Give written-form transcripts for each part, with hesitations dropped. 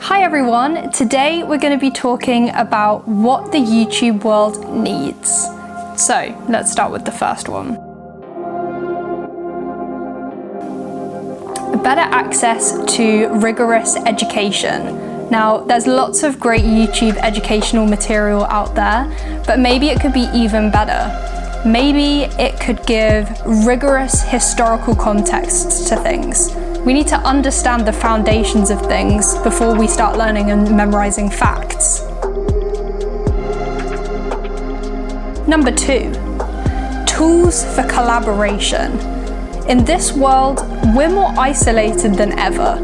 Hi everyone, today we're going to be talking about what the YouTube world needs. So let's start with the first one. Better access to rigorous education. Now, there's lots of great YouTube educational material out there, but maybe it could be even better. Maybe it could give rigorous historical context to things. We need to understand the foundations of things before we start learning and memorizing facts. Number 2, tools for collaboration. In this world, we're more isolated than ever.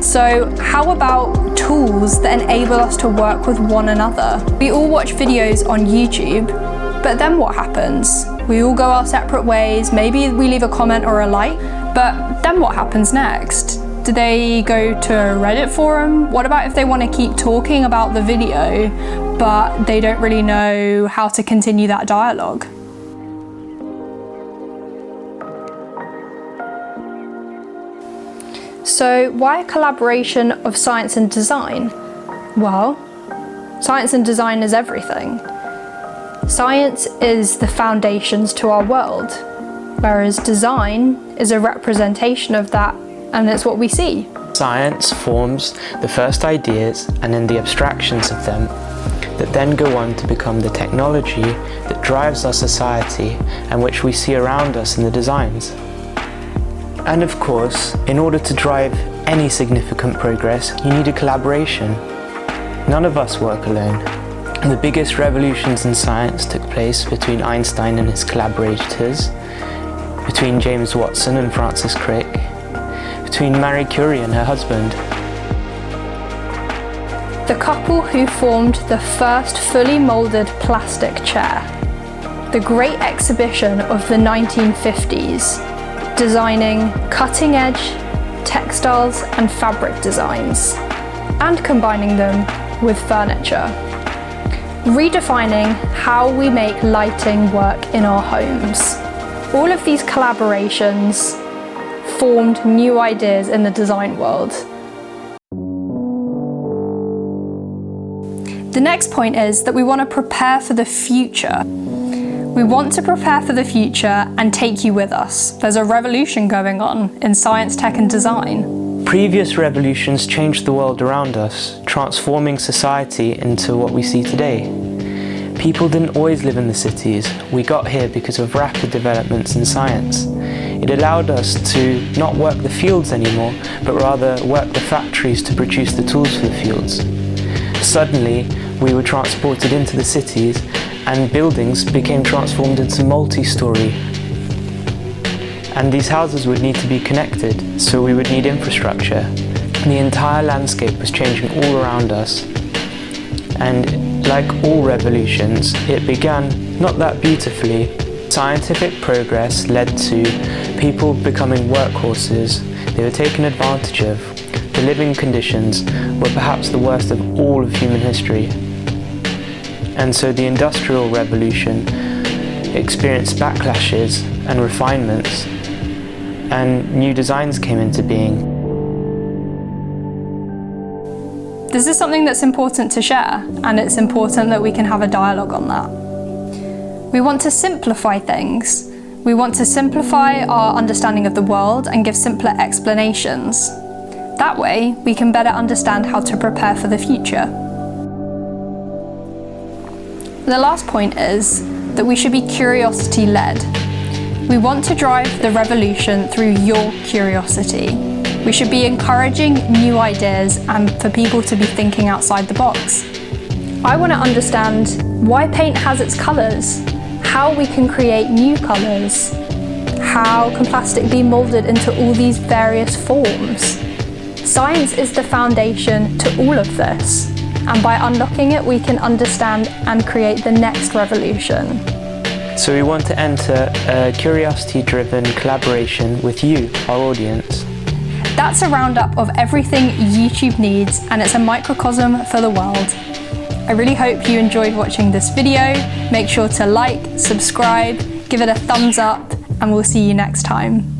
So how about tools that enable us to work with one another? We all watch videos on YouTube, but then what happens? We all go our separate ways, maybe we leave a comment or a like, but then what happens next? Do they go to a Reddit forum? What about if they want to keep talking about the video, but they don't really know how to continue that dialogue? So why a collaboration of science and design? Well, science and design is everything. Science is the foundations to our world, whereas design is a representation of that, and it's what we see. Science forms the first ideas and then the abstractions of them that then go on to become the technology that drives our society and which we see around us in the designs. And of course, in order to drive any significant progress, you need a collaboration. None of us work alone. And the biggest revolutions in science took place between Einstein and his collaborators, between James Watson and Francis Crick, between Marie Curie and her husband. The couple who formed the first fully molded plastic chair. The Great Exhibition of the 1950s, designing cutting-edge textiles and fabric designs, and combining them with furniture. Redefining how we make lighting work in our homes. All of these collaborations formed new ideas in the design world. The next point is that we want to prepare for the future. We want to prepare for the future and take you with us. There's a revolution going on in science, tech, and design. Previous revolutions changed the world around us, transforming society into what we see today. People didn't always live in the cities. We got here because of rapid developments in science. It allowed us to not work the fields anymore, but rather work the factories to produce the tools for the fields. Suddenly, we were transported into the cities and buildings became transformed into multi-story. And these houses would need to be connected, so we would need infrastructure. The entire landscape was changing all around us. And like all revolutions, it began not that beautifully. Scientific progress led to people becoming workhorses. They were taken advantage of. The living conditions were perhaps the worst of all of human history. And so the Industrial Revolution experienced backlashes and refinements, and new designs came into being. This is something that's important to share, and it's important that we can have a dialogue on that. We want to simplify things. We want to simplify our understanding of the world and give simpler explanations. That way, we can better understand how to prepare for the future. The last point is that we should be curiosity-led. We want to drive the revolution through your curiosity. We should be encouraging new ideas and for people to be thinking outside the box. I want to understand why paint has its colours, how we can create new colours, how can plastic be moulded into all these various forms. Science is the foundation to all of this, and by unlocking it we can understand and create the next revolution. So we want to enter a curiosity-driven collaboration with you, our audience. That's a roundup of everything YouTube needs, and it's a microcosm for the world. I really hope you enjoyed watching this video. Make sure to like, subscribe, give it a thumbs up, and we'll see you next time.